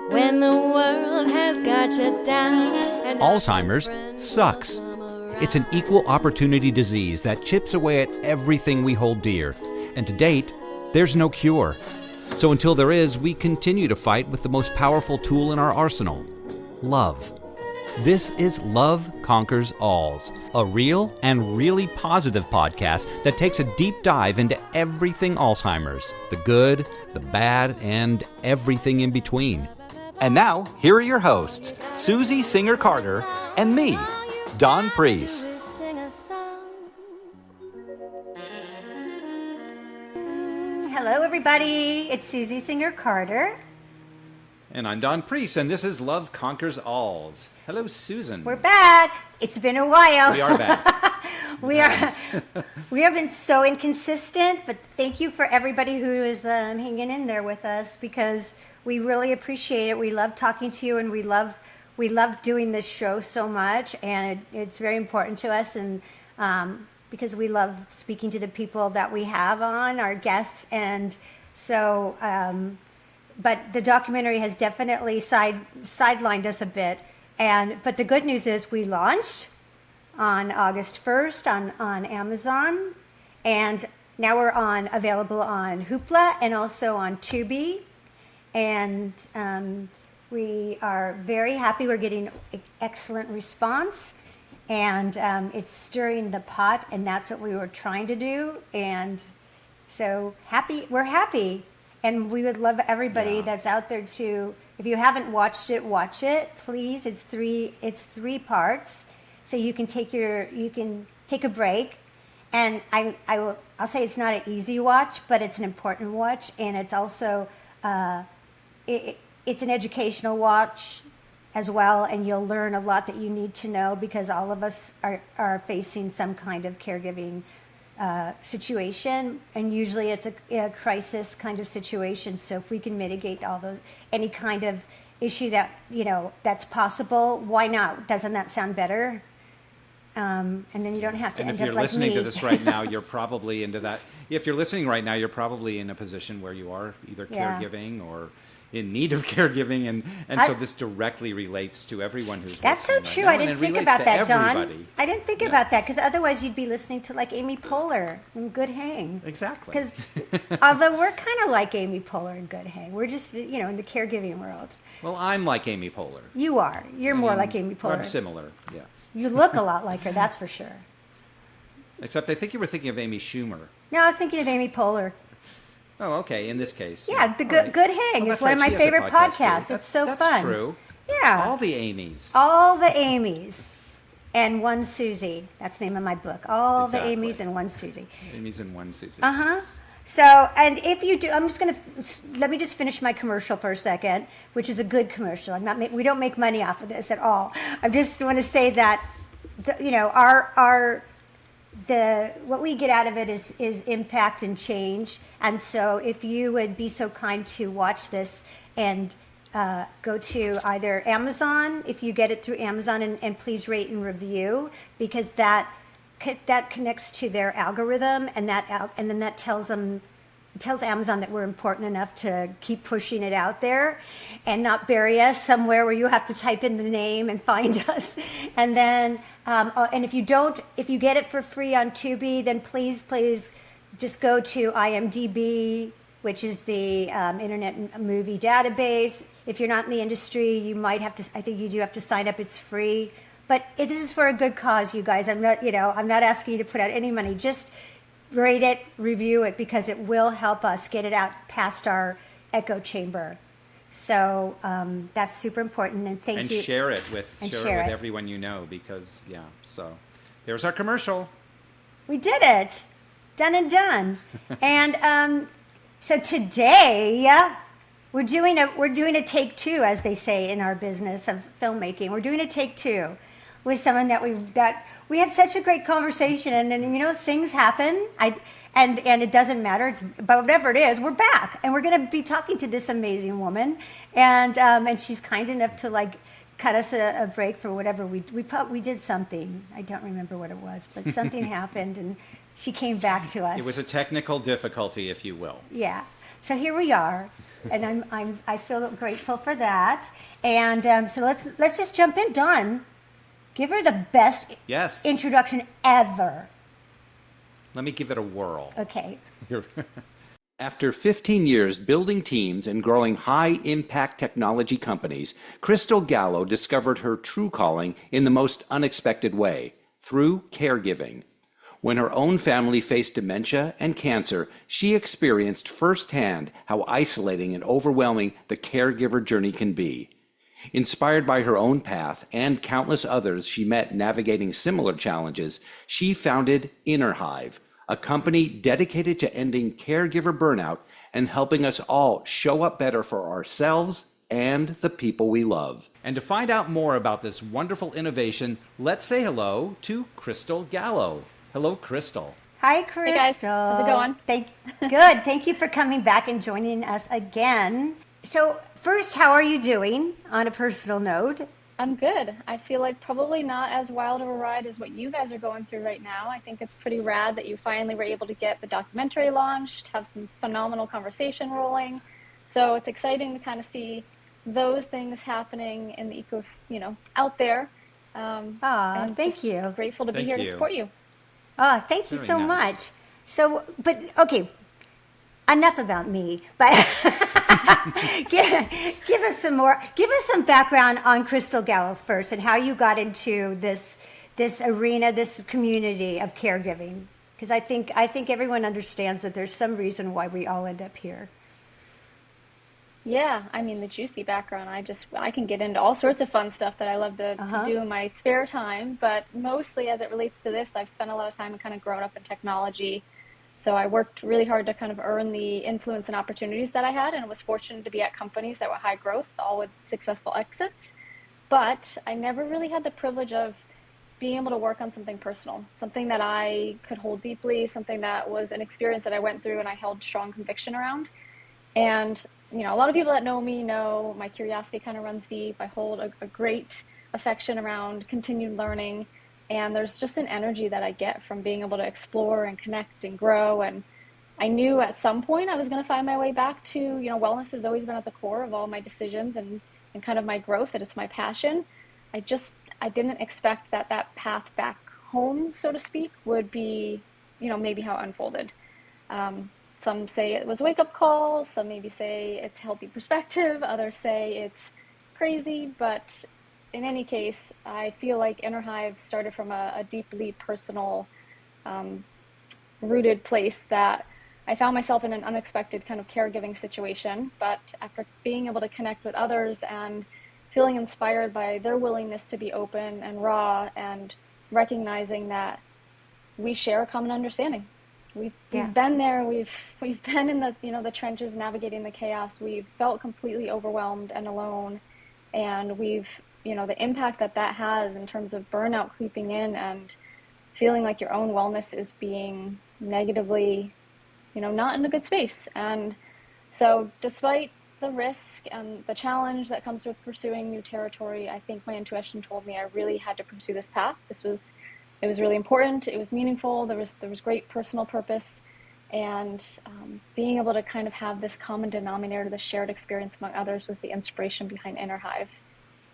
When the world has got you down. And Alzheimer's sucks. It's an equal opportunity disease that chips away at everything we hold dear. And to date, there's no cure. So until there is, we continue to fight with the most powerful tool in our arsenal, love. This is Love Conquers Alls, a real and really positive podcast that takes a deep dive into everything Alzheimer's, the good, the bad, and everything in between. And now, here are your hosts, Susie Singer-Carter and me, Don Priest. Hello, everybody. It's Susie Singer-Carter. And I'm Don Priest, and this is Love Conquers Alls. Hello, Susan. We're back. It's been a while. We are back. We have been so inconsistent, but thank you for everybody who is hanging in there with us, because we really appreciate it. We love talking to you, and we love doing this show so much, and it's very important to us, and because we love speaking to the people that we have on, our guests, and so. But the documentary has definitely sidelined us a bit, but the good news is we launched on August 1st on Amazon, and now we're available on Hoopla and also on Tubi, and we are very happy. We're getting excellent response, and it's stirring the pot, and that's what we were trying to do, and so we're happy. And we would love everybody that's out there to, if you haven't watched it, watch it, please. It's three parts, so you can take a break. And I'll say it's not an easy watch, but it's an important watch, and it's also it's an educational watch as well, and you'll learn a lot that you need to know, because all of us are facing some kind of caregiving situation, and usually it's a crisis kind of situation. So if we can mitigate any kind of issue that's possible, why not? Doesn't that sound better? And then you don't have to end up like me. And if you're listening to this right now, you're probably into that. If you're listening right now, you're probably in a position where you are either caregiving or in need of caregiving, and so this directly relates to everyone who's that's so listening. true. Right now, I didn't think about that, everybody. Don. I didn't think about that, because otherwise you'd be listening to like Amy Poehler and Good Hang. Exactly. Because although we're kind of like Amy Poehler and Good Hang, we're just in the caregiving world. Well, I'm like Amy Poehler. You are. You're more like Amy Poehler. I'm similar. Yeah. You look a lot like her. That's for sure. Except I think you were thinking of Amy Schumer. No, I was thinking of Amy Poehler. Oh, okay. In this case, the Good Hang is one of my favorite podcasts. It's so fun. That's true. Yeah. All the Amys. All the Amys, and one Susie. That's the name of my book. All the Amys and one Susie. Amys and one Susie. So, and if you do, let me just finish my commercial for a second, which is a good commercial. We don't make money off of this at all. I just want to say that, what we get out of it is impact and change. And so if you would be so kind to watch this and go to either Amazon, if you get it through Amazon, and please rate and review, because that connects to their algorithm, and then that tells Amazon that we're important enough to keep pushing it out there and not bury us somewhere where you have to type in the name and find us. And then, and if you get it for free on Tubi, then please just go to IMDb, which is the Internet Movie Database. If you're not in the industry, you might have to. I think you do have to sign up. It's free, but this is for a good cause, you guys. I'm not asking you to put out any money. Just rate it, review it, because it will help us get it out past our echo chamber. So that's super important, and thank you. And share it with everyone you know, because so there's our commercial. We did it, done and done. And so today we're doing a take two, as they say in our business of filmmaking. We're doing a take two with someone that we had such a great conversation, and things happen. And it doesn't matter. But whatever it is, we're back, and we're going to be talking to this amazing woman, and she's kind enough to cut us a break for whatever we did something. I don't remember what it was, but something happened, and she came back to us. It was a technical difficulty, if you will. Yeah. So here we are. and I feel grateful for that. And so let's just jump in. Dawn, give her the best Yes. introduction ever. Let me give it a whirl. Okay. After 15 years building teams and growing high-impact technology companies, Crystal Gallo discovered her true calling in the most unexpected way, through caregiving. When her own family faced dementia and cancer, she experienced firsthand how isolating and overwhelming the caregiver journey can be. Inspired by her own path and countless others she met navigating similar challenges, she founded Innerhive, a company dedicated to ending caregiver burnout and helping us all show up better for ourselves and the people we love. And to find out more about this wonderful innovation, let's say hello to Crystal Gallo. Hello, Crystal. Hi, Crystal. Hey guys, how's it going? Good. Thank you for coming back and joining us again. So first, how are you doing on a personal note? I'm good. I feel like probably not as wild of a ride as what you guys are going through right now. I think it's pretty rad that you finally were able to get the documentary launched, have some phenomenal conversation rolling. So it's exciting to kind of see those things happening in the ecosystem, out there. And Thank you. Grateful to be Thank here you. to support you. Oh, thank you Very so nice. much. So, but okay, enough about me. But give us some background on Crystal Gallo first, and how you got into this arena, this community of caregiving. Because I think everyone understands that there's some reason why we all end up here. Yeah, I mean, the juicy background, I can get into all sorts of fun stuff that I love to do in my spare time, but mostly as it relates to this, I've spent a lot of time and kind of grown up in technology. So I worked really hard to kind of earn the influence and opportunities that I had, and was fortunate to be at companies that were high growth, all with successful exits. But I never really had the privilege of being able to work on something personal, something that I could hold deeply, something that was an experience that I went through and I held strong conviction around. And a lot of people that know me know my curiosity kind of runs deep. I hold a great affection around continued learning, and there's just an energy that I get from being able to explore and connect and grow. And I knew at some point I was going to find my way back to, wellness has always been at the core of all my decisions and kind of my growth, that it's my passion. I didn't expect that path back home, so to speak, would be, maybe how it unfolded. Some say it was a wake-up call, some maybe say it's healthy perspective, others say it's crazy, but in any case, I feel like Innerhive started from a deeply personal, rooted place that I found myself in an unexpected kind of caregiving situation, but after being able to connect with others and feeling inspired by their willingness to be open and raw, and recognizing that we share a common understanding. We've been there. We've been in the trenches, navigating the chaos. We've felt completely overwhelmed and alone, and we've the impact that has in terms of burnout creeping in and feeling like your own wellness is being negatively, not in a good space. And so, despite the risk and the challenge that comes with pursuing new territory, I think my intuition told me I really had to pursue this path. It was really important. It was meaningful. There was great personal purpose, and being able to kind of have this common denominator, this shared experience among others, was the inspiration behind Innerhive.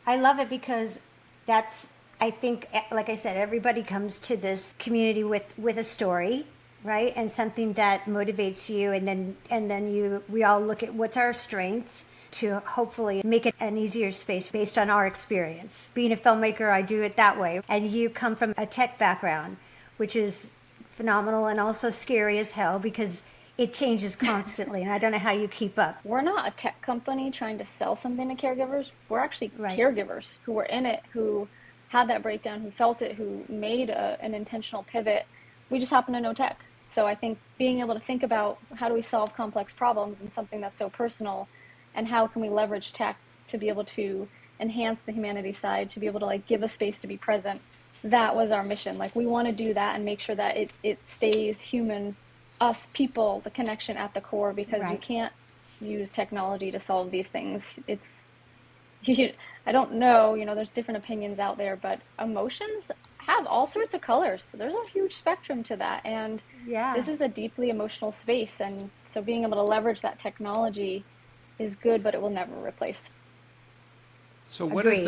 I love it because I think, like I said, everybody comes to this community with a story, right? And something that motivates you, and then we all look at what's our strengths to hopefully make it an easier space based on our experience. Being a filmmaker, I do it that way. And you come from a tech background, which is phenomenal and also scary as hell because it changes constantly, and I don't know how you keep up. We're not a tech company trying to sell something to caregivers. We're actually caregivers who were in it, who had that breakdown, who felt it, who made an intentional pivot. We just happen to know tech. So I think being able to think about how do we solve complex problems in something that's so personal, and how can we leverage tech to be able to enhance the humanity side, to be able to give a space to be present. That was our mission. We want to do that and make sure that it stays human, us people, the connection at the core, because you can't use technology to solve these things. I don't know, there's different opinions out there, but emotions have all sorts of colors. So there's a huge spectrum to that. And this is a deeply emotional space. And so being able to leverage that technology is good, but it will never replace. So what is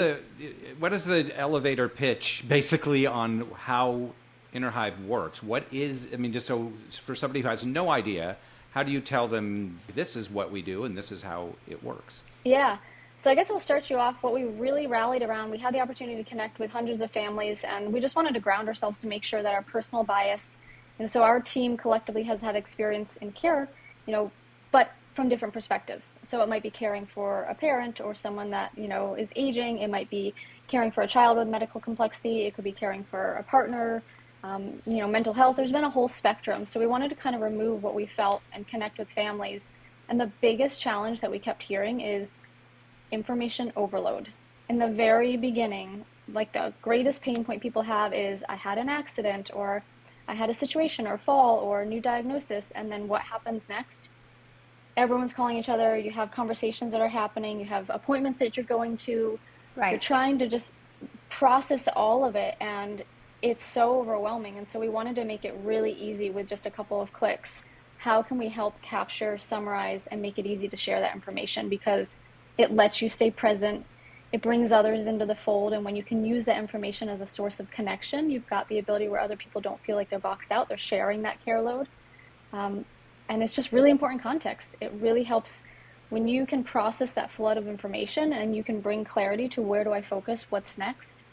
the elevator pitch basically on how Innerhive works? What is, I mean, just so for somebody who has no idea, how do you tell them this is what we do and this is how it works? Yeah. So I guess I'll start you off. What we really rallied around, we had the opportunity to connect with hundreds of families, and we just wanted to ground ourselves to make sure that our personal bias, and so our team collectively has had experience in care, but from different perspectives. So it might be caring for a parent or someone that, is aging. It might be caring for a child with medical complexity. It could be caring for a partner, mental health. There's been a whole spectrum. So we wanted to kind of remove what we felt and connect with families. And the biggest challenge that we kept hearing is information overload. In the very beginning, like the greatest pain point people have is I had an accident, or I had a situation or fall or a new diagnosis, and then what happens next? Everyone's calling each other, you have conversations that are happening, you have appointments that you're going to, Right. You're trying to just process all of it, and it's so overwhelming. And so we wanted to make it really easy with just a couple of clicks. How can we help capture, summarize, and make it easy to share that information? Because it lets you stay present. It brings others into the fold. And when you can use that information as a source of connection, you've got the ability where other people don't feel like they're boxed out. They're sharing that care load. And it's just really important context. It really helps when you can process that flood of information and you can bring clarity to where do I focus, what's next.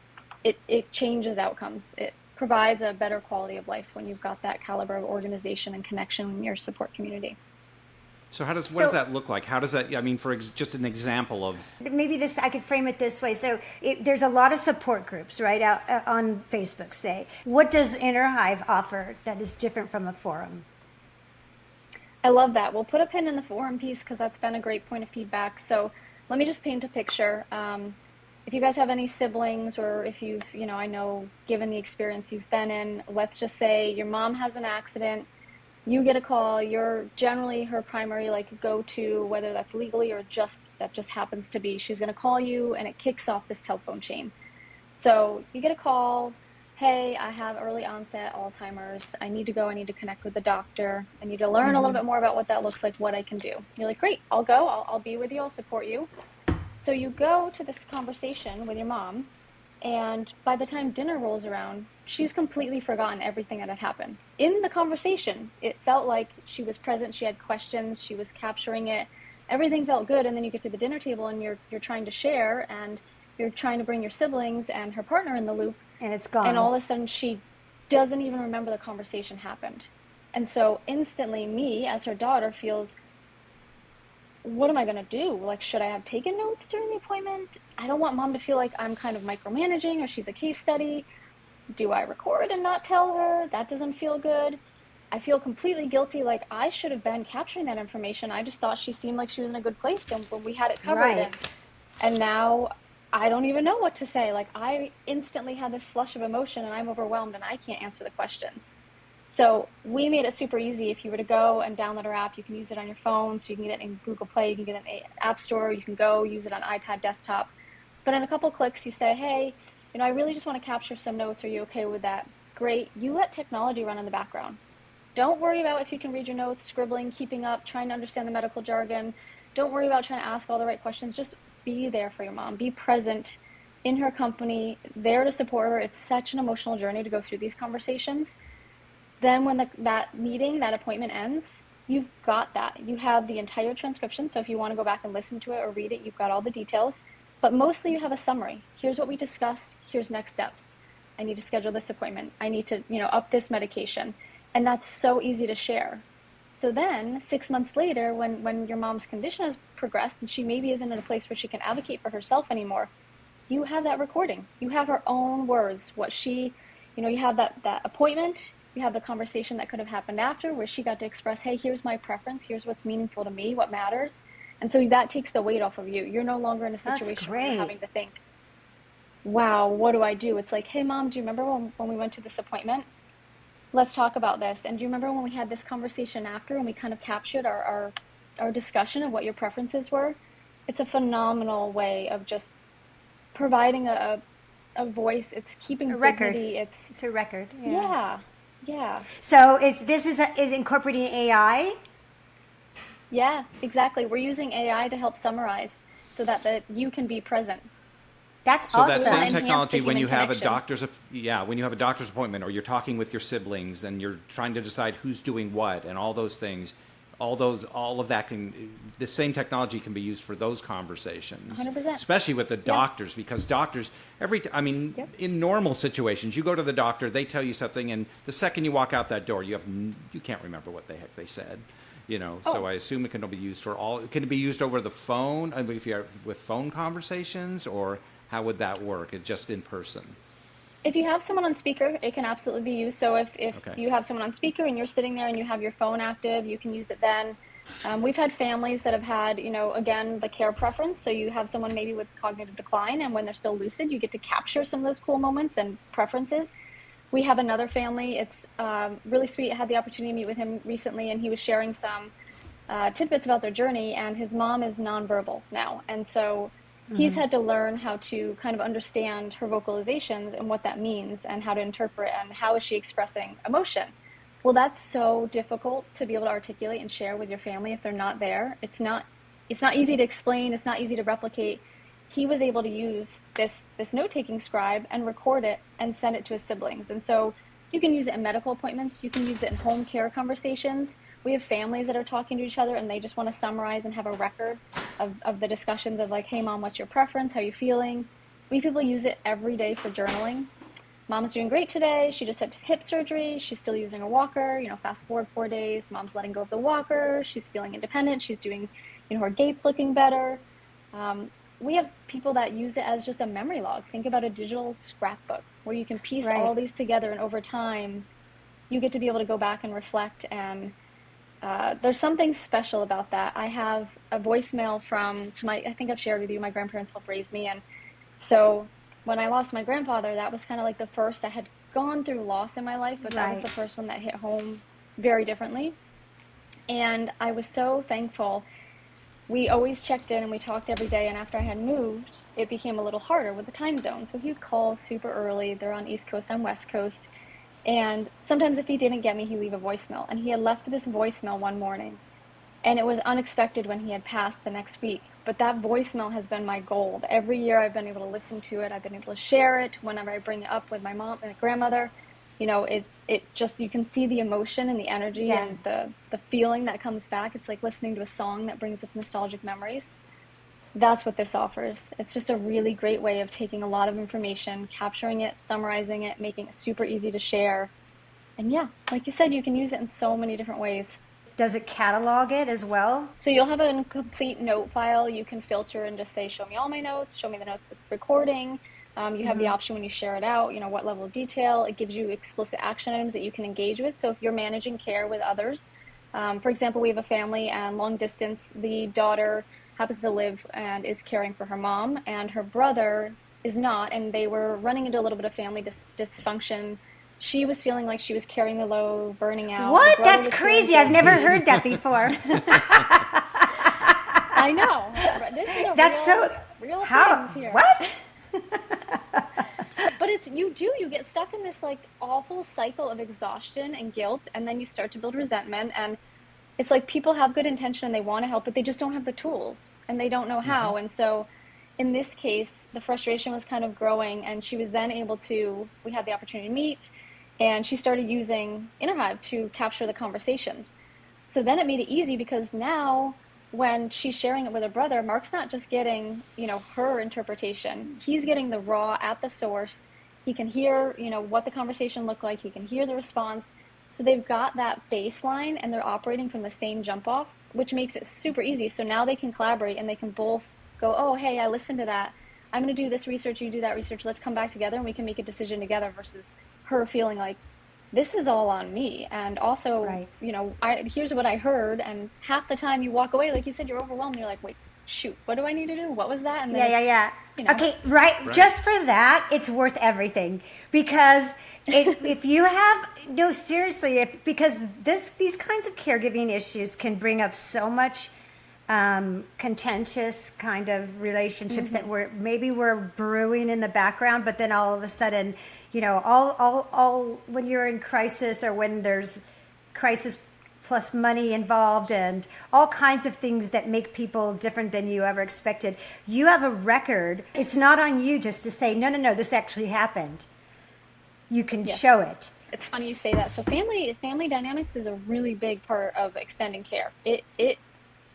It changes outcomes. It provides a better quality of life when you've got that caliber of organization and connection in your support community. So what does that look like? How does that, I mean, just an example of... Maybe I could frame it this way. So there's a lot of support groups, right, out on Facebook, say. What does Innerhive offer that is different from a forum? I love that. We'll put a pin in the forum piece because that's been a great point of feedback. So let me just paint a picture. If you guys have any siblings, or if you've, I know, given the experience you've been in, let's just say your mom has an accident, you get a call, you're generally her primary go-to, whether that's legally or that just happens to be. She's going to call you, and it kicks off this telephone chain. So you get a call, hey, I have early onset Alzheimer's. I need to go. I need to connect with the doctor. I need to learn a little bit more about what that looks like, what I can do. You're like, great, I'll go. I'll be with you. I'll support you. So you go to this conversation with your mom, and by the time dinner rolls around, she's completely forgotten everything that had happened. In the conversation, it felt like she was present. She had questions. She was capturing it. Everything felt good. And then you get to the dinner table, and you're trying to share, and you're trying to bring your siblings and her partner in the loop. And it's gone. And all of a sudden, she doesn't even remember the conversation happened. And so instantly, me, as her daughter, feels, what am I going to do? Should I have taken notes during the appointment? I don't want mom to feel like I'm kind of micromanaging or she's a case study. Do I record and not tell her? That doesn't feel good. I feel completely guilty, like I should have been capturing that information. I just thought she seemed like she was in a good place and we had it covered. Right. And now I don't even know what to say. I instantly had this flush of emotion and I'm overwhelmed and I can't answer the questions. So we made it super easy. If you were to go and download our app, you can use it on your phone. So you can get it in Google Play, you can get it in the App Store, you can go use it on iPad desktop. But in a couple clicks, you say, hey, I really just want to capture some notes. Are you okay with that? Great. You let technology run in the background. Don't worry about if you can read your notes, scribbling, keeping up, trying to understand the medical jargon. Don't worry about trying to ask all the right questions. Just be there for your mom. Be present in her company, there to support her. It's such an emotional journey to go through these conversations. Then when that meeting, that appointment ends, you've got that. You have the entire transcription. So if you want to go back and listen to it or read it, you've got all the details. But mostly you have a summary. Here's what we discussed. Here's next steps. I need to schedule this appointment. I need to, up this medication. And that's so easy to share. So then 6 months later, when your mom's condition has progressed and she maybe isn't in a place where she can advocate for herself anymore, you have that recording. You have her own words. What she, you have that appointment. You have the conversation that could have happened after where she got to express, hey, here's my preference. Here's what's meaningful to me, what matters. And so that takes the weight off of you. You're no longer in a situation where you're having to think, wow, what do I do? It's like, hey, mom, do you remember when we went to this appointment? Let's talk about this. And do you remember when we had this conversation after and we kind of captured our discussion of what your preferences were? It's a phenomenal way of just providing a voice. It's keeping dignity. It's a record. Yeah. So is incorporating AI? Yeah, exactly. We're using AI to help summarize so that you can be present. That's So that awesome. same Enhance the technology, when human you have a connection. when you have a doctor's appointment, or you're talking with your siblings and you're trying to decide who's doing what and all those things, all of that the same technology can be used for those conversations, 100%. especially with the Yeah. doctors, because doctors, Yep. in normal situations, you go to the doctor, they tell you something, and the second you walk out that door, you can't remember what the heck they said. So Oh, I assume it can be used can it be used over the phone? I mean, if you're with phone conversations, or how would that work? It just in person? if you have someone on speaker, it can absolutely be used. So if Okay. you have someone on speaker and you're sitting there and you have your phone active, you can use it then. We've had families that have had, again, the care preference. So you have someone maybe with cognitive decline, and when they're still lucid, you get to capture some of those cool moments and preferences. We have another family. It's really sweet. I had the opportunity to meet with him recently, and he was sharing some tidbits about their journey. And his mom is nonverbal now, and so he's had to learn how to kind of understand her vocalizations and what that means, and how to interpret, and how is she expressing emotion. Well, that's so difficult to be able to articulate and share with your family if they're not there. It's not easy to explain. It's not easy to replicate. He was able to use this note-taking scribe and record it and send it to his siblings. And so you can use it in medical appointments. You can use it in home care conversations. We have families that are talking to each other and they just want to summarize and have a record of the discussions of, like, hey, mom, what's your preference? How are you feeling? We people use it every day for journaling. Mom's doing great today. She just had hip surgery. She's still using a walker. Fast forward 4 days. Mom's letting go of the walker. She's feeling independent. She's doing, her gait's looking better. We have people that use it as just a memory log. Think about a digital scrapbook where you can piece all Right. these together, and over time, you get to be able to go back and reflect. And there's something special about that. I have a voicemail from, I think I've shared with you, my grandparents helped raise me. And so when I lost my grandfather, that was kind of like the first. I had gone through loss in my life, but that was Right. the first one that hit home very differently. And I was so thankful. We always checked in and we talked every day. And after I had moved, it became a little harder with the time zone. So he'd call super early. They're on East Coast, I'm West Coast. And sometimes if he didn't get me, he'd leave a voicemail. And he had left this voicemail one morning. And it was unexpected when he had passed the next week. But that voicemail has been my gold. Every year I've been able to listen to it. I've been able to share it whenever I bring it up with my mom and my grandmother. It just, you can see the emotion and the energy Yeah. and the feeling that comes back. It's like listening to a song that brings up nostalgic memories. That's what this offers. It's just a really great way of taking a lot of information, capturing it, summarizing it, making it super easy to share. And yeah, like you said, you can use it in so many different ways. Does it catalog it as well? So you'll have a complete note file. You can filter and just say, show me all my notes, show me the notes with recording. You have the option when you share it out, what level of detail. It gives you explicit action items that you can engage with. So if you're managing care with others, for example, we have a family and long distance, the daughter happens to live and is caring for her mom, and her brother is not, and they were running into a little bit of family dysfunction. She was feeling like she was carrying the load, burning out. What? The brother That's was feeling crazy. I've never guilty. heard that before. I know. This is a That's real how? things here. What? But you get stuck in this like awful cycle of exhaustion and guilt, and then you start to build resentment. And it's like people have good intention and they want to help, but they just don't have the tools and they don't know how. And so in this case, the frustration was kind of growing, and she was then we had the opportunity to meet, and she started using Innerhive to capture the conversations. So then it made it easy, because now when she's sharing it with her brother, Mark's not just getting, her interpretation. He's getting the raw at the source. He can hear, what the conversation looked like. He can hear the response. So they've got that baseline and they're operating from the same jump off, which makes it super easy. So now they can collaborate and they can both go, oh, hey, I listened to that. I'm going to do this research. You do that research. Let's come back together and we can make a decision together, versus her feeling like, this is all on me. And also, Right. Here's what I heard. And half the time you walk away, like you said, you're overwhelmed. You're like, wait, shoot, what do I need to do? What was that? And then Yeah. you know. Okay, right. Just for that, it's worth everything, because if you have seriously, because these kinds of caregiving issues can bring up so much contentious kind of relationships that we're brewing in the background, but then all of a sudden, all when you're in crisis, or when there's crisis plus money involved and all kinds of things that make people different than you ever expected. You have a record. It's not on you just to say, no, this actually happened. You can show it. It's funny you say that. So family dynamics is a really big part of extending care. It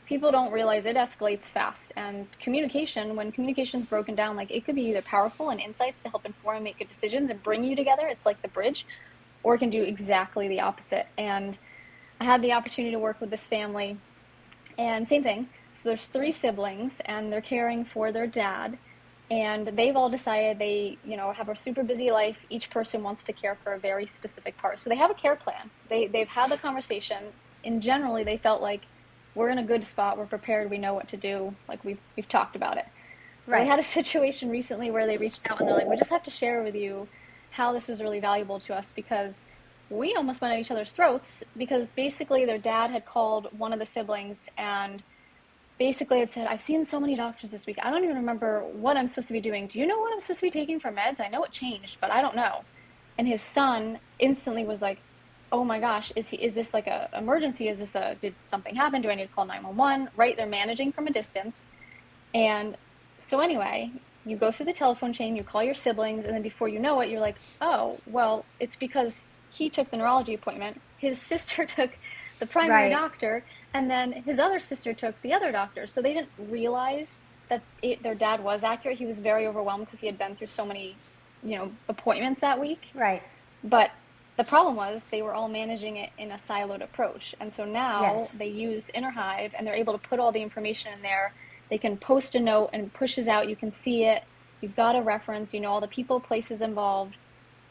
people don't realize it escalates fast, and when communication's broken down, like, it could be either powerful and insights to help inform and make good decisions and bring you together. It's like the bridge, or it can do exactly the opposite. And I had the opportunity to work with this family, and same thing. So there's 3 siblings, and they're caring for their dad, and they've all decided they, have a super busy life. Each person wants to care for a very specific part. So they have a care plan. They've had the conversation, and generally they felt like, we're in a good spot, we're prepared, we know what to do, like we've talked about it. Right. We had a situation recently where they reached out and they're like, we just have to share with you how this was really valuable to us, because we almost went at each other's throats, because basically their dad had called one of the siblings and basically it said, I've seen so many doctors this week, I don't even remember what I'm supposed to be doing. Do you know what I'm supposed to be taking for meds? I know it changed, but I don't know. And his son instantly was like, oh my gosh, is this like a emergency? Did something happen? Do I need to call 911? Right? They're managing from a distance. And so anyway, you go through the telephone chain, you call your siblings, and then before you know it, you're like, oh, well, it's because he took the neurology appointment, his sister took the primary doctor, and then his other sister took the other doctor. So they didn't realize that their dad was accurate. He was very overwhelmed because he had been through so many, appointments that week. Right. But the problem was they were all managing it in a siloed approach. And so now they use Innerhive, and they're able to put all the information in there. They can post a note and it pushes out. You can see it. You've got a reference. You know all the people, places involved.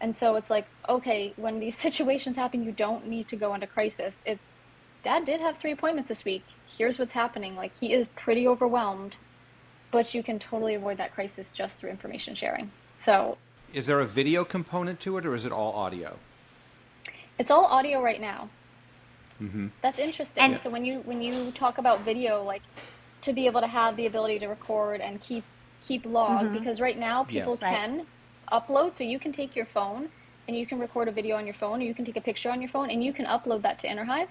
And so it's like, okay, when these situations happen, you don't need to go into crisis. It's, Dad did have 3 appointments this week. Here's what's happening. Like, he is pretty overwhelmed, but you can totally avoid that crisis just through information sharing. So, is there a video component to it, or is it all audio? It's all audio right now. Mm-hmm. That's interesting. And so when you talk about video, like, to be able to have the ability to record and keep log, because right now people can upload. So you can take your phone and you can record a video on your phone, or you can take a picture on your phone and you can upload that to Innerhive.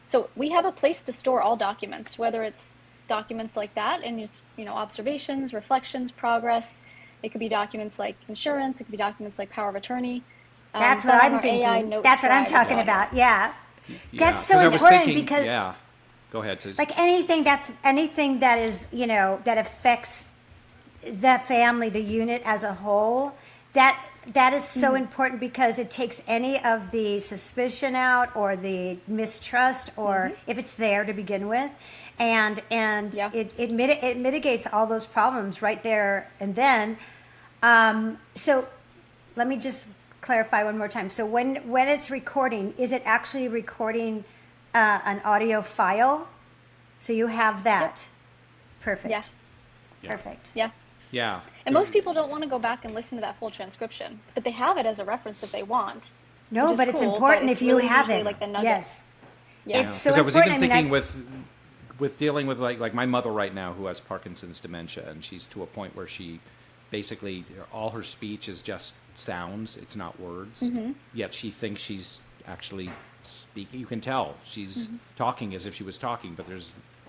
So we have a place to store all documents, whether it's documents like that and it's, observations, reflections, progress. It could be documents like insurance. It could be documents like power of attorney. That's what I'm thinking. That's what I'm talking about. Yeah. That's so important because go ahead, please. Like anything that is, that affects that family, the unit as a whole, that is so important, because it takes any of the suspicion out or the mistrust, or if it's there to begin with, and it mitigates all those problems right there and then. So let me just clarify one more time. So when it's recording, is it actually recording an audio file? So you have that. Perfect. Yeah. Perfect. Yeah. Yeah. And most people don't want to go back and listen to that full transcription, but they have it as a reference if they want. No, but it's important if you have it. Like the nuggets. Yes. Yeah. It's so important. I was even thinking with dealing with like my mother right now, who has Parkinson's dementia, and she's to a point where she basically all her speech is just sounds. It's not words. Yet she thinks she's actually speaking. You can tell she's talking as if she was talking, but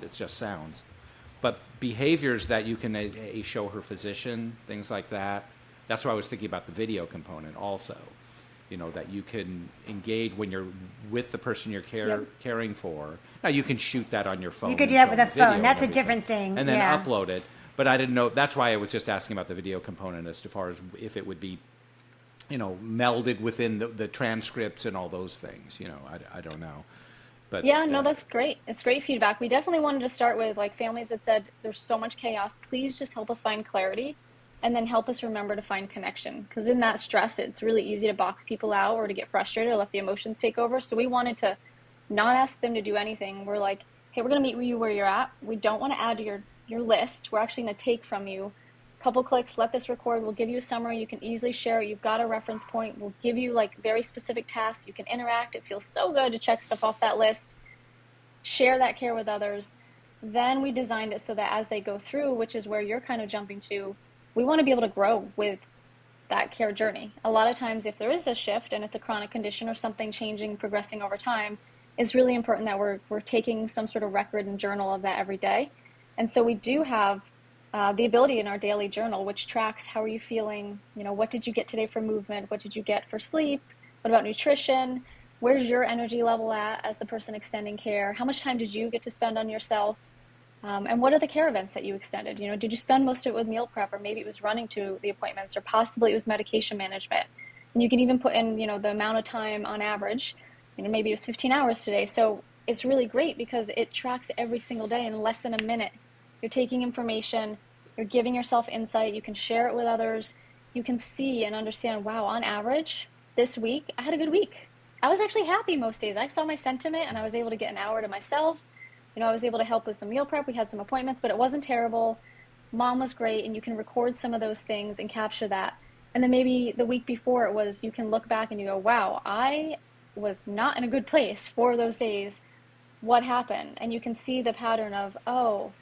it's just sounds. But behaviors that you can show her physician, things like that. That's why I was thinking about the video component also. That you can engage when you're with the person you're caring for. Now, you can shoot that on your phone. You could do that with a phone. That's a different thing. And then upload it. But I didn't know. That's why I was just asking about the video component as far as if it would be, melded within the transcripts and all those things. I don't know. But no, that's great. It's great feedback. We definitely wanted to start with families that said there's so much chaos. Please just help us find clarity, and then help us remember to find connection. Because in that stress, it's really easy to box people out or to get frustrated or let the emotions take over. So we wanted to not ask them to do anything. We're like, hey, we're going to meet you where you're at. We don't want to add to your list. We're actually going to take from you a couple clicks, let this record. We'll give you a summary. You can easily share it. You've got a reference point. We'll give you very specific tasks. You can interact. It feels so good to check stuff off that list. Share that care with others. Then we designed it so that as they go through, which is where you're kind of jumping to, we want to be able to grow with that care journey. A lot of times if there is a shift and it's a chronic condition or something changing, progressing over time, it's really important that we're taking some sort of record and journal of that every day. And so we do have the ability in our daily journal, which tracks how are you feeling, what did you get today for movement, what did you get for sleep, what about nutrition, where's your energy level at as the person extending care, how much time did you get to spend on yourself, and what are the care events that you extended? Did you spend most of it with meal prep, or maybe it was running to the appointments, or possibly it was medication management. And you can even put in, the amount of time on average, maybe it was 15 hours today. So it's really great because it tracks every single day in less than a minute. You're taking information, you're giving yourself insight, you can share it with others, you can see and understand, wow, on average, this week, I had a good week. I was actually happy most days. I saw my sentiment and I was able to get an hour to myself. I was able to help with some meal prep. We had some appointments, but it wasn't terrible. Mom was great, and you can record some of those things and capture that. And then maybe the week before you can look back and you go, wow, I was not in a good place for those days. What happened? And you can see the pattern of, oh,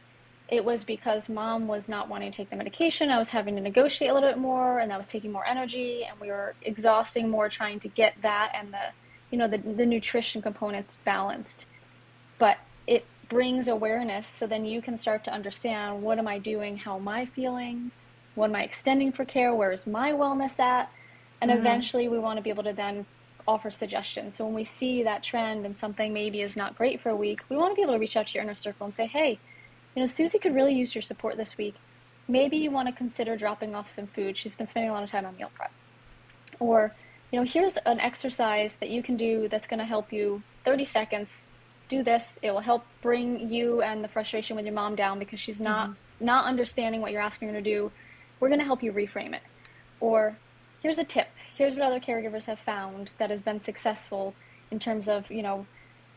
it was because Mom was not wanting to take the medication. I was having to negotiate a little bit more, and that was taking more energy, and we were exhausting more trying to get that and the nutrition components balanced. But it brings awareness, so then you can start to understand, what am I doing? How am I feeling? What am I extending for care? Where is my wellness at? And eventually we want to be able to then offer suggestions. So when we see that trend and something maybe is not great for a week, we want to be able to reach out to your inner circle and say, hey, Susie could really use your support this week. Maybe you want to consider dropping off some food. She's been spending a lot of time on meal prep. Or, here's an exercise that you can do that's going to help you 30 seconds. Do this. It will help bring you and the frustration with your mom down because she's not understanding what you're asking her to do. We're going to help you reframe it. Or here's a tip. Here's what other caregivers have found that has been successful in terms of,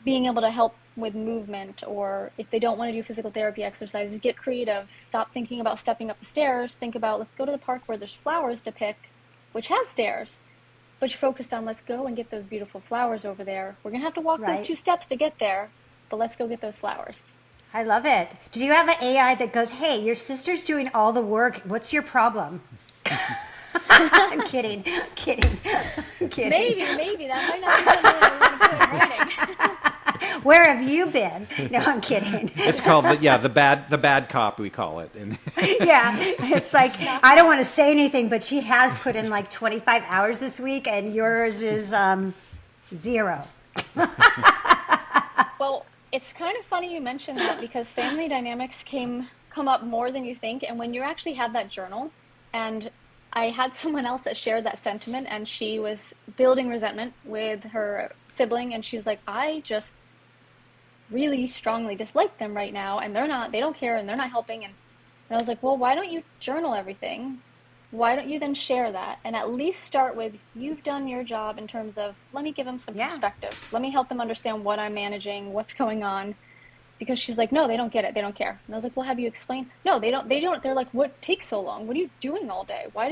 being able to help with movement, or if they don't want to do physical therapy exercises, get creative. Stop thinking about stepping up the stairs. Think about, let's go to the park where there's flowers to pick, which has stairs. But you're focused on, let's go and get those beautiful flowers over there. We're going to have to walk those 2 steps to get there, but let's go get those flowers. I love it. Do you have an AI that goes, hey, your sister's doing all the work. What's your problem? I'm kidding. Maybe. That might not be something that we want to put in writing. Where have you been? No, I'm kidding. It's called the bad cop, we call it. Yeah, it's like, I don't want to say anything, but she has put in like 25 hours this week, and yours is 0. Well, it's kind of funny you mentioned that because family dynamics come up more than you think. And when you actually have that journal, and I had someone else that shared that sentiment, and she was building resentment with her sibling, and she's like, I just really strongly dislike them right now, and they don't care, and they're not helping. And I was like, well, why don't you journal everything? Why don't you then share that? And at least start with, you've done your job in terms of, let me give them some perspective. Let me help them understand what I'm managing, what's going on. Because she's like, no, they don't get it. They don't care. And I was like, well, have you explained? No, they don't. They're like, what takes so long? What are you doing all day? What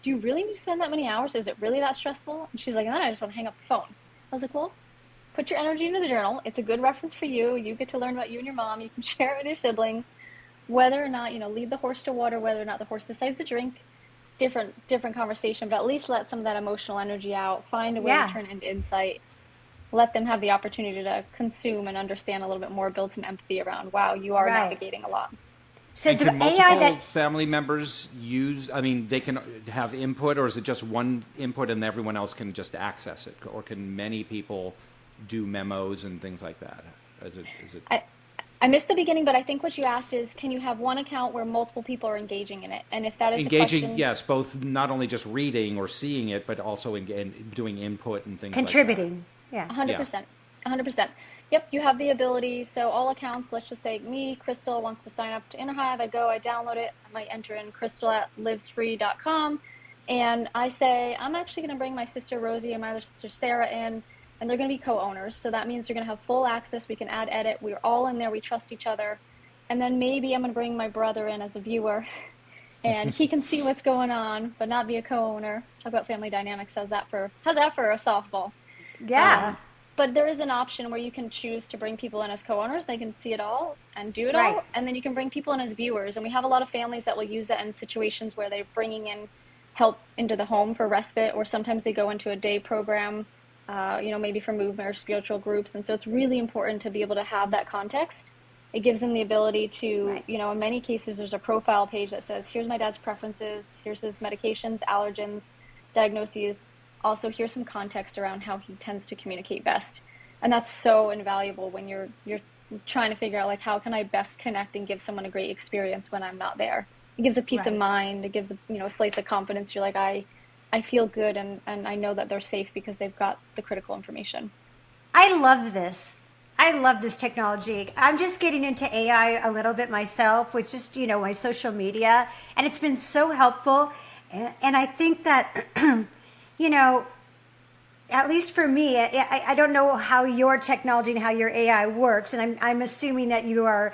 do you really need to spend that many hours? Is it really that stressful? And she's like, and then I just want to hang up the phone. I was like, well, put your energy into the journal. It's a good reference for you. You get to learn about you and your mom. You can share it with your siblings. Whether or not, lead the horse to water, whether or not the horse decides to drink, different conversation, but at least let some of that emotional energy out. Find a way to turn it into insight. Let them have the opportunity to consume and understand a little bit more, build some empathy around, wow, you are navigating a lot. So and the can multiple AI family members they can have input, or is it just one input and everyone else can just access it? Or can many people do memos and things like that? Is it? I missed the beginning, but I think what you asked is, can you have one account where multiple people are engaging in it? And if that is engaging, the question, yes, both not only just reading or seeing it, but also in doing input and things contributing. like that. 100%. 100%. Yep, you have the ability. So all accounts, let's just say me, Crystal, wants to sign up to Innerhive. I download it. I might enter in crystal@livesfree.com. And I say, I'm actually going to bring my sister Rosie and my other sister Sarah in. And they're going to be co-owners. So that means they're going to have full access. We can add, edit. We're all in there. We trust each other. And then maybe I'm going to bring my brother in as a viewer. And he can see what's going on, but not be a co-owner. Talk about family dynamics. How's that for a softball? Yeah. But there is an option where you can choose to bring people in as co-owners. They can see it all and do it all. And then you can bring people in as viewers. And we have a lot of families that will use that in situations where they're bringing in help into the home for respite, or sometimes they go into a day program maybe from movement or spiritual groups. And so it's really important to be able to have that context. It gives them the ability to, Right. in many cases, there's a profile page that says, here's my dad's preferences, here's his medications, allergens, diagnoses. Also, here's some context around how he tends to communicate best. And that's so invaluable when you're trying to figure out, like, how can I best connect and give someone a great experience when I'm not there? It gives a peace of Right. mind. It gives, a slice of confidence. You're like, I feel good, and I know that they're safe because they've got the critical information. I love this. I love this technology. I'm just getting into AI a little bit myself with just, my social media, and it's been so helpful. And I think that, at least for me, I don't know how your technology and how your AI works, and I'm assuming that you are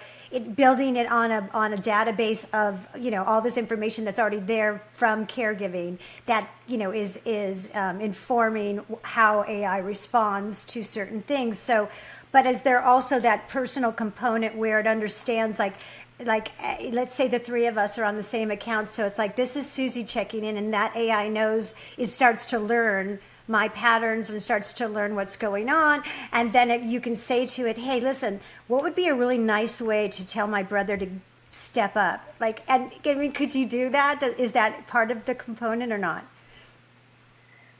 building it on a database of all this information that's already there from caregiving that is informing how AI responds to certain things. So, but is there also that personal component where it understands like let's say the three of us are on the same account, so it's like this is Susie checking in, and that AI knows starts to learn my patterns and starts to learn what's going on, and then you can say to it, hey, listen, what would be a really nice way to tell my brother to step up? Could you do that? Is that part of the component or not?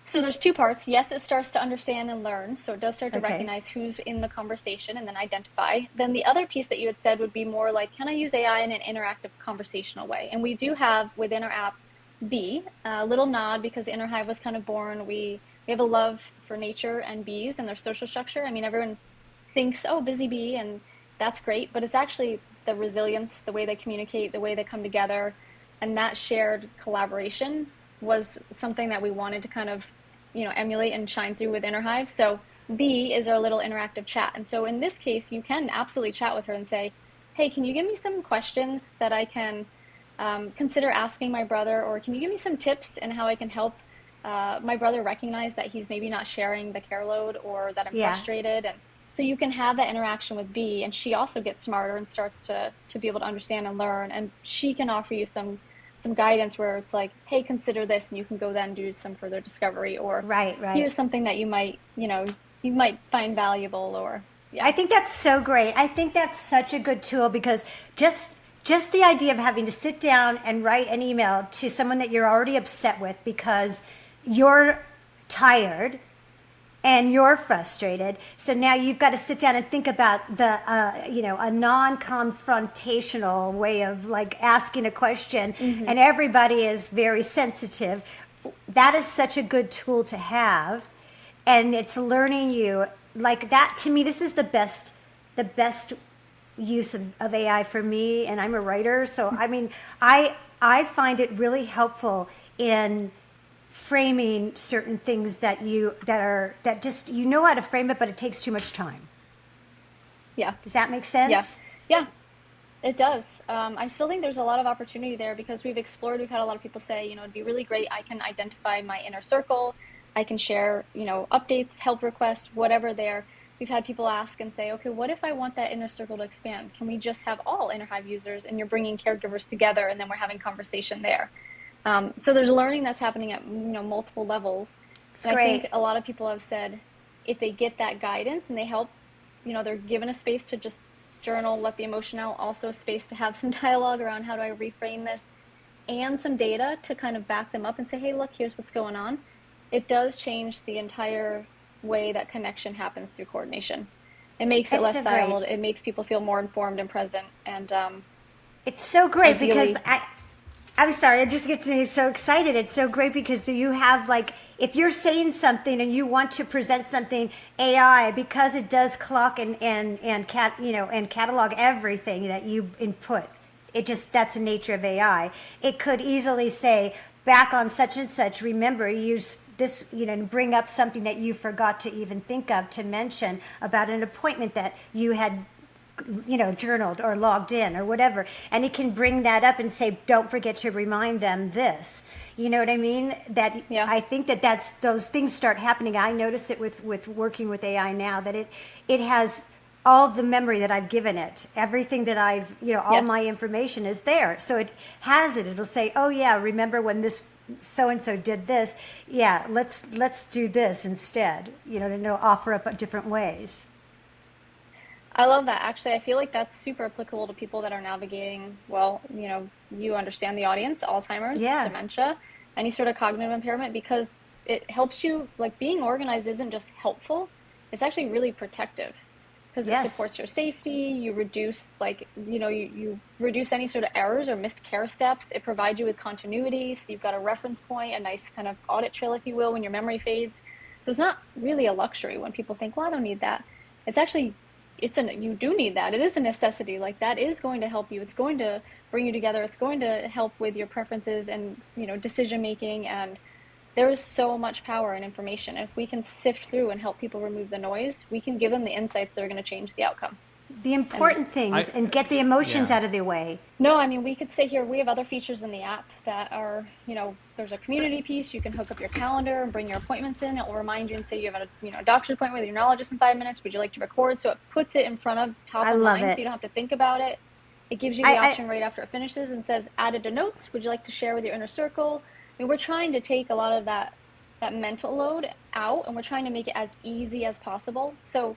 So there's two parts. Yes, it starts to understand and learn. So it does start to Okay. recognize who's in the conversation and then identify. Then the other piece that you had said would be more like, can I use AI in an interactive conversational way? And we do have within our app bee, a little nod because Innerhive was kind of born. We have a love for nature and bees and their social structure. I mean, everyone thinks, oh, busy bee, and that's great, but it's actually the resilience, the way they communicate, the way they come together, and that shared collaboration was something that we wanted to kind of, emulate and shine through with Innerhive. So B is our little interactive chat. And so in this case, you can absolutely chat with her and say, hey, can you give me some questions that I can consider asking my brother, or can you give me some tips in how I can help my brother recognize that he's maybe not sharing the care load or that I'm Yeah. frustrated. And so you can have that interaction with B, and she also gets smarter and starts to be able to understand and learn. And she can offer you some guidance where it's like, hey, consider this, and you can go then do some further discovery, or Right. here's something that you might find valuable, or I think that's so great. I think that's such a good tool because just the idea of having to sit down and write an email to someone that you're already upset with because you're tired and you're frustrated. So now you've got to sit down and think about the, a non-confrontational way of like asking a question, and everybody is very sensitive. That is such a good tool to have, and it's learning you like that. To me, this is the best use of AI for me, and I'm a writer, so I mean, I find it really helpful in framing certain things that just how to frame it, but it takes too much time. Yeah. Does that make sense? Yeah, it does. I still think there's a lot of opportunity there because we've had a lot of people say, it'd be really great. I can identify my inner circle. I can share, updates, help requests, whatever there. We've had people ask and say, okay, what if I want that inner circle to expand? Can we just have all Innerhive users and you're bringing caregivers together and then we're having conversation there? So there's learning that's happening at multiple levels. It's and great. I think a lot of people have said if they get that guidance and they help, they're given a space to just journal, let the emotion out, also a space to have some dialogue around how do I reframe this, and some data to kind of back them up and say, hey, look, here's what's going on. It does change the entire way that connection happens through coordination. It makes it less siloed. It makes people feel more informed and present. And it's so great ideally, because I'm sorry, it just gets me so excited. It's so great because do you have like, if you're saying something and you want to present something, AI, because it does clock and catalog everything that you input. That's the nature of AI. It could easily say back on such and such, remember, use this, and bring up something that you forgot to even think of to mention about an appointment that you had journaled or logged in or whatever, and it can bring that up and say, don't forget to remind them this. You know what I mean? I think those things start happening. I notice it with working with AI now, that it has all the memory that I've given it, everything that I've, all Yes. my information is there. So it has it. It'll say, oh yeah, remember when this so-and-so did this? Yeah, let's do this instead, and it'll offer up different ways. I love that. Actually, I feel like that's super applicable to people that are navigating, well, you understand the audience, Alzheimer's, Yeah. dementia, any sort of cognitive impairment, because it helps you, like being organized isn't just helpful, it's actually really protective. Because Yes. it supports your safety, you reduce you reduce any sort of errors or missed care steps. It provides you with continuity, so you've got a reference point, a nice kind of audit trail, if you will, when your memory fades. So it's not really a luxury when people think, well, I don't need that. It's actually, you do need that. It is a necessity. Like that is going to help you. It's going to bring you together. It's going to help with your preferences and, decision making. And there is so much power in information. If we can sift through and help people remove the noise, we can give them the insights that are going to change the outcome. The important things and get the emotions out of the way. No, I mean, we could say here, we have other features in the app that are, there's a community piece. You can hook up your calendar and bring your appointments in. It will remind you and say you have a doctor's appointment with your neurologist in 5 minutes. Would you like to record? So it puts it in front of top of mind, so you don't have to think about it. It gives you the option right after it finishes and says, added to notes. Would you like to share with your inner circle? I mean, we're trying to take a lot of that mental load out, and we're trying to make it as easy as possible. So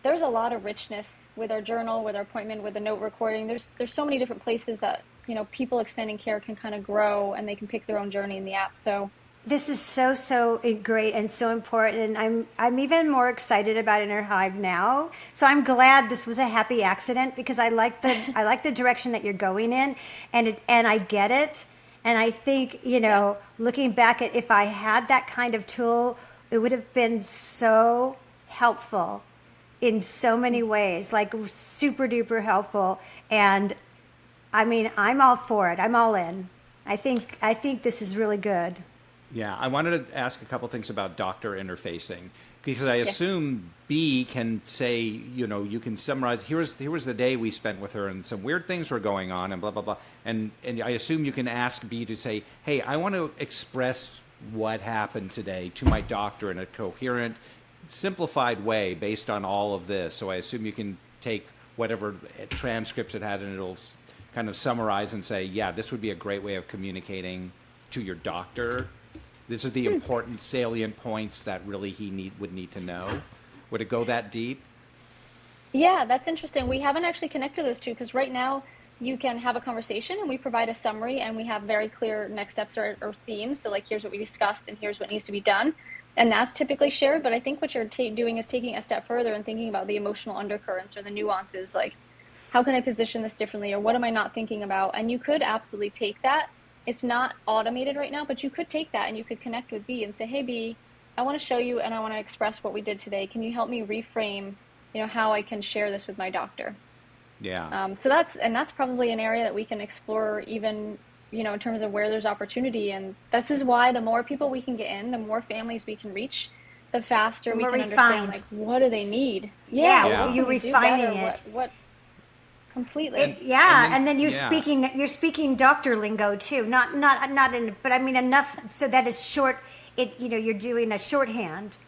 there's a lot of richness with our journal, with our appointment, with the note recording. There's so many different places that, people extending care can kind of grow, and they can pick their own journey in the app. So This is so great and so important. And I'm even more excited about Innerhive now. So I'm glad this was a happy accident, because I like the direction that you're going in, and I get it. And I think, looking back at, if I had that kind of tool, it would have been so helpful in so many ways, like super duper helpful. And I mean, I'm all for it. I'm all in. I think this is really good. Yeah, I wanted to ask a couple things about doctor interfacing, because I assume B can say, you can summarize, here was the day we spent with her and some weird things were going on and blah, blah, blah. And I assume you can ask B to say, hey, I want to express what happened today to my doctor in a coherent, simplified way based on all of this. So I assume you can take whatever transcripts it had and it'll kind of summarize and say, yeah, this would be a great way of communicating to your doctor. This is the important salient points that really would need to know. Would it go that deep? yeah, that's interesting. We haven't actually connected those two, because right now you can have a conversation and we provide a summary and we have very clear next steps or themes. So like, here's what we discussed and here's what needs to be done. And that's typically shared. But I think what you're doing is taking a step further and thinking about the emotional undercurrents or the nuances, like, how can I position this differently, or what am I not thinking about? And you could absolutely take that. It's not automated right now, but you could take that and you could connect with B and say, hey, B, I want to show you and I want to express what we did today. Can you help me reframe, how I can share this with my doctor? Yeah. So that's probably an area that we can explore, even, in terms of where there's opportunity. And this is why the more people we can get in, the more families we can reach, the faster we can understand, like, what do they need? Yeah. You refining it. What completely. And then you're speaking doctor lingo too. Not in, but I mean enough so that it's short. You're doing a shorthand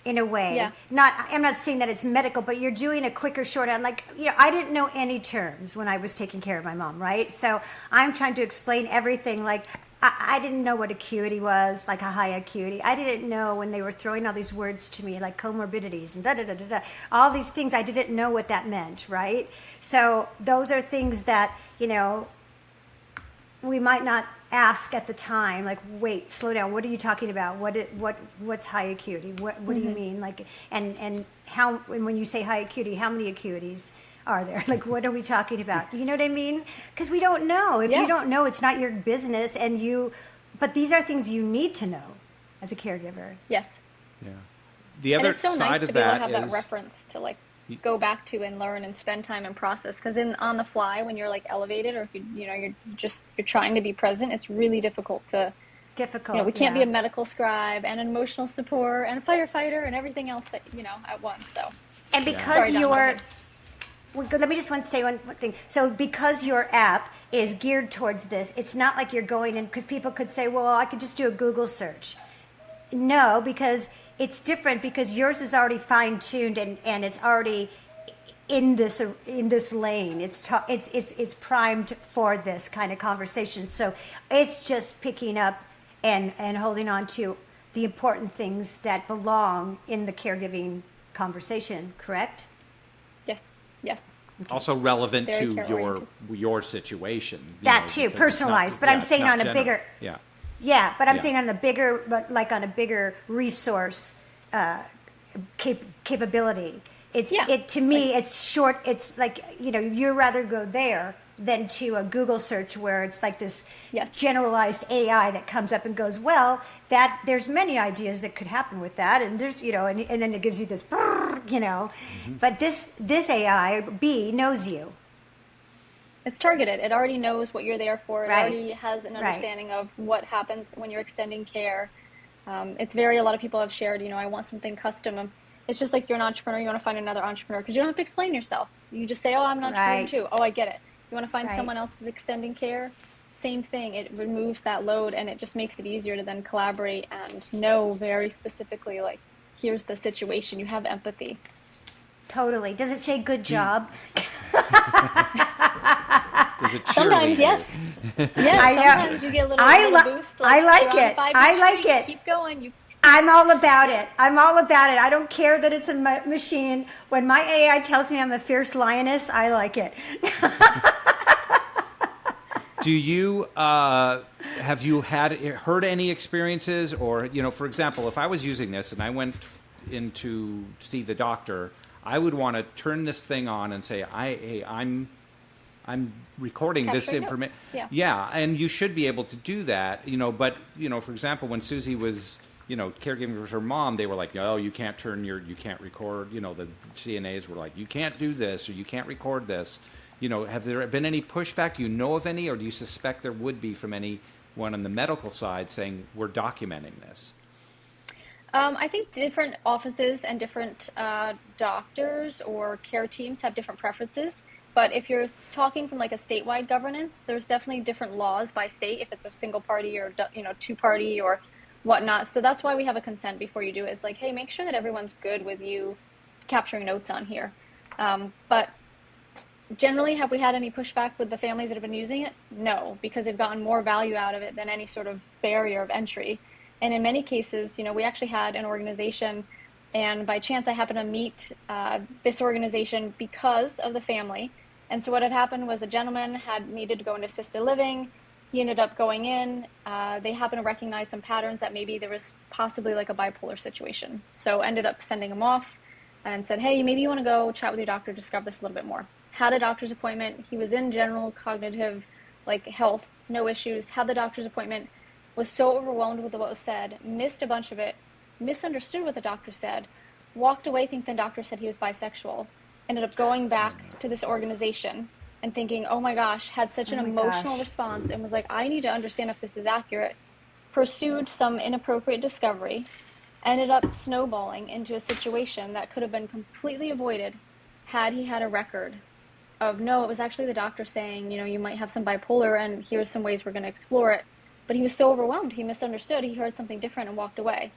in a way. Yeah. I'm not saying that it's medical, but you're doing a quicker shorthand. Like, I didn't know any terms when I was taking care of my mom, right? So I'm trying to explain everything. Like, I didn't know what acuity was, like a high acuity. I didn't know when they were throwing all these words to me, like comorbidities and da-da-da-da-da. All these things, I didn't know what that meant, right? So those are things that, we might not ask at the time, like, wait, slow down. What are you talking about? What's high acuity? What do you mean? Like, and how, and when you say high acuity, how many acuities are there? Like, what are we talking about? You know what I mean? Because we don't know. If you don't know, it's not your business. But these are things you need to know as a caregiver. Yes. Yeah. The other and it's so side nice of to be able to that have is that reference to, like, go back to and learn and spend time and process. Because on the fly, when you're like elevated, or if you're trying to be present, it's really difficult to. We can't be a medical scribe and an emotional support and a firefighter and everything else that at once. So. And because let me just say one thing. So because your app is geared towards this, it's not like you're going in, because people could say, well, I could just do a Google search. No, because it's different, because yours is already fine-tuned and it's already, in this lane. It's primed for this kind of conversation. So it's just picking up and holding on to the important things that belong in the caregiving conversation. Correct? Yes. Yes. Also relevant Very to care-oriented. your situation. That too, because it's personalized. not- But I'm it's saying not on a general. bigger. Yeah. Yeah, but I'm Yeah. saying on the bigger, but like on a bigger resource capability. To me, it's short. It's like, you'd rather go there than to a Google search where it's like this Yes. generalized AI that comes up and goes, well, that there's many ideas that could happen with that, and there's and then it gives you this, But this AI B knows you. It's targeted. It already knows what you're there for. It Right. already has an Right. understanding of what happens when you're extending care. A lot of people have shared, I want something custom. It's just like you're an entrepreneur, you want to find another entrepreneur because you don't have to explain yourself. You just say, oh, I'm an entrepreneur Right. too. Oh, I get it. You want to find Right. someone else who's extending care? Same thing. It removes that load and it just makes it easier to then collaborate and know very specifically, like, here's the situation. You have empathy. Totally. Does it say good job? There's a Sometimes, cheerleader. yes. Yes, I know. sometimes you get a little, I little boost. I like you're on it. a 5-day I like streak. it. Keep going. I'm all about it. I'm all about it. I don't care that it's a machine. When my AI tells me I'm a fierce lioness, I like it. Do you have you heard any experiences, or for example, if I was using this and I went in to see the doctor, I would want to turn this thing on and say, I'm recording this Capturing information. notes. Yeah, and you should be able to do that. But for example, when Susie was caregiving for her mom, they were like, no, you can't record. The CNAs were like, you can't do this or you can't record this. Have there been any pushback? Do you know of any, or do you suspect there would be from anyone on the medical side saying we're documenting this? I think different offices and different doctors or care teams have different preferences. But if you're talking from like a statewide governance, there's definitely different laws by state if it's a single party or two party or whatnot. So that's why we have a consent before you do it. It's like, hey, make sure that everyone's good with you capturing notes on here. But generally, have we had any pushback with the families that have been using it? No, because they've gotten more value out of it than any sort of barrier of entry. And in many cases, we actually had an organization, and by chance I happened to meet this organization because of the family. And so what had happened was a gentleman had needed to go into assisted living. He ended up going in. They happened to recognize some patterns that maybe there was possibly like a bipolar situation. So ended up sending him off and said, hey, maybe you want to go chat with your doctor, discover this a little bit more. Had a doctor's appointment. He was in general cognitive health, no issues. Had the doctor's appointment, was so overwhelmed with what was said, missed a bunch of it, misunderstood what the doctor said, walked away thinking the doctor said he was bisexual, ended up going back to this organization and thinking, oh my gosh, had such an emotional response and was like, I need to understand if this is accurate, pursued some inappropriate discovery, ended up snowballing into a situation that could have been completely avoided had he had a record of, no, it was actually the doctor saying, you might have some bipolar and here's some ways we're going to explore it. But he was so overwhelmed, he misunderstood, he heard something different and walked away.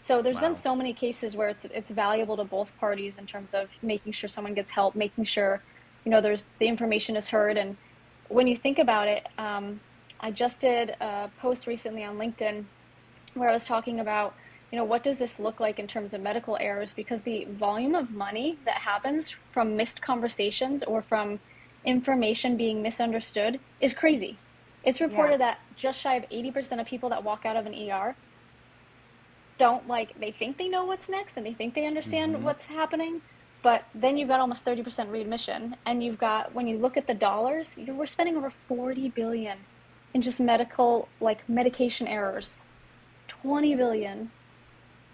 So there's been so many cases where it's valuable to both parties in terms of making sure someone gets help, making sure, there's the information is heard. And when you think about it, I just did a post recently on LinkedIn where I was talking about, what does this look like in terms of medical errors? Because the volume of money that happens from missed conversations or from information being misunderstood is crazy. It's reported that just shy of 80% of people that walk out of an ER they think they know what's next and they think they understand what's happening, but then you've got almost 30% readmission, and you've got, when you look at the dollars, we're spending over $40 billion in just medication errors, $20 billion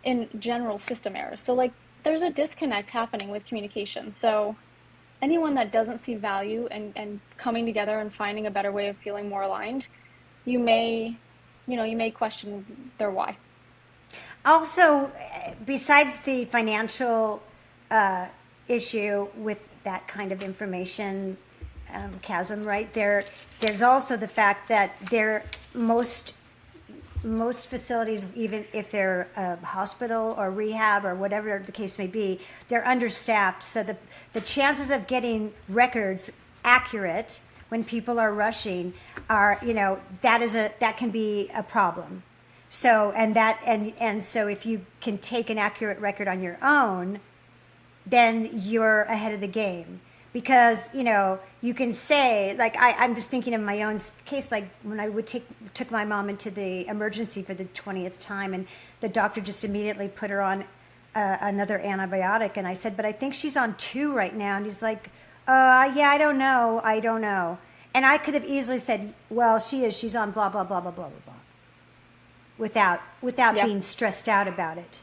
in general system errors. So there's a disconnect happening with communication. So anyone that doesn't see value and coming together and finding a better way of feeling more aligned, you may question their why. Also, besides the financial issue with that kind of information chasm, right, there's also the fact that most most facilities, even if they're a hospital or rehab or whatever the case may be, they're understaffed. So the chances of getting records accurate when people are rushing are, that can be a problem. So, and so if you can take an accurate record on your own, then you're ahead of the game. Because, you can say, like, I'm just thinking of my own case, like when I took my mom into the emergency for the 20th time, and the doctor just immediately put her on another antibiotic. And I said, but I think she's on 2 right now. And he's like, yeah, I don't know. And I could have easily said, well, she's on blah, blah, blah, blah, blah, blah, blah, without being stressed out about it.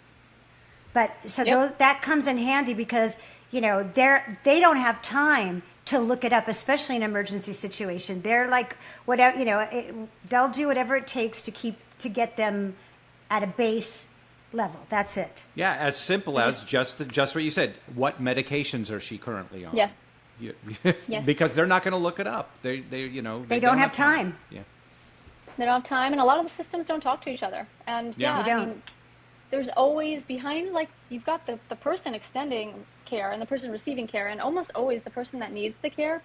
But so that comes in handy because, they don't have time to look it up, especially in an emergency situation. They're like, whatever, they'll do whatever it takes to get them at a base level. That's it. Yeah, as simple as just what you said. What medications are she currently on? Yes. Yes. Because they're not going to look it up. They don't have time. Yeah. They don't have time, and a lot of the systems don't talk to each other. And They don't. I mean, there's always behind, like, you've got the person extending care and the person receiving care, and almost always the person that needs the care,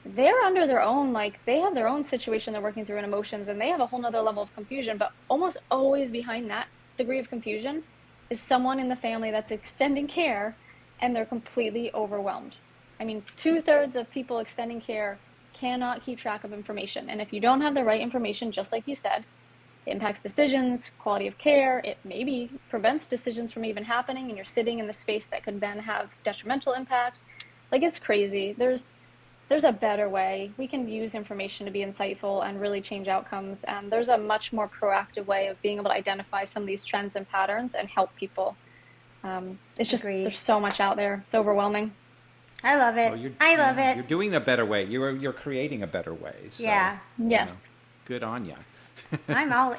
they're under their own, like, they have their own situation they're working through and emotions, and they have a whole nother level of confusion. But almost always behind that degree of confusion is someone in the family that's extending care, and they're completely overwhelmed. I mean, 2/3 of people extending care cannot keep track of information. And if you don't have the right information, just like you said, it impacts decisions, quality of care. It maybe prevents decisions from even happening, and you're sitting in the space that could then have detrimental impact. Like, it's crazy. There's a better way. We can use information to be insightful and really change outcomes. And there's a much more proactive way of being able to identify some of these trends and patterns and help people. It's just, there's so much out there. It's overwhelming. I love it. Well, I love it. You're doing a better way. You're creating a better way. So, Yeah. Yes. Good on you. I'm all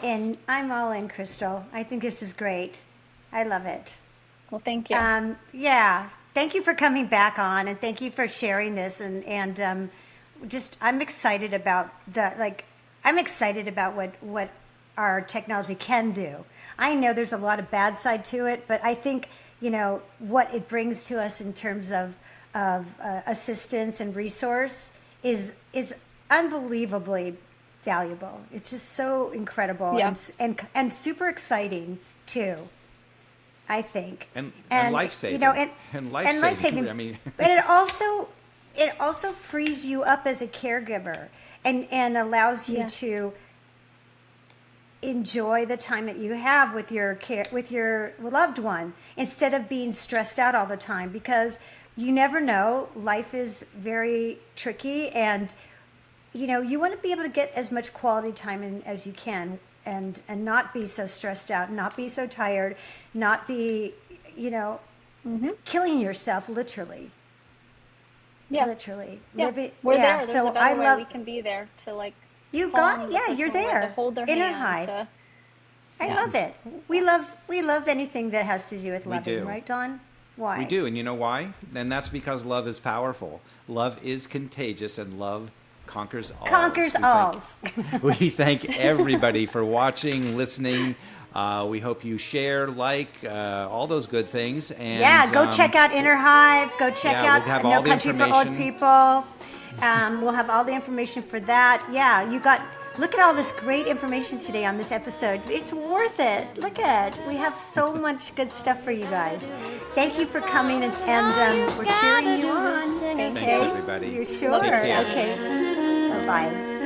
in, Crystal. I think this is great. I love it. Well, thank you. Yeah. Thank you for coming back on, and thank you for sharing this. And I'm excited about what our technology can do. I know there's a lot of bad side to it, but I think what it brings to us in terms of assistance and resource is unbelievably valuable. It's just so incredible and super exciting too, I think. And life-saving. And life-saving. I mean, but it also frees you up as a caregiver and allows you to enjoy the time that you have with your loved one instead of being stressed out all the time, because you never know. Life is very tricky, and you want to be able to get as much quality time in as you can, and not be so stressed out, not be so tired, not be killing yourself literally. Yeah. Literally. Yeah. Living, We're there. There's so a better way we can be there to, like, you're the there. to hold their Innerhive. hand. I love it. We love anything that has to do with loving, do. right, Dawn? Why? we do, and you know why? And that's because love is powerful. Love is contagious, and love conquers all. Conquers all. We thank everybody for watching, listening. We hope you share, all those good things. And go check out Innerhive. Go check out we'll have No all the Country for Old information. People. We'll have all the information for that. Yeah, look at all this great information today on this episode. It's worth it. Look at it. We have so much good stuff for you guys. Thank you for coming, and we're cheering you on. Thanks, everybody. You're sure? Take care. Okay. Bye-bye.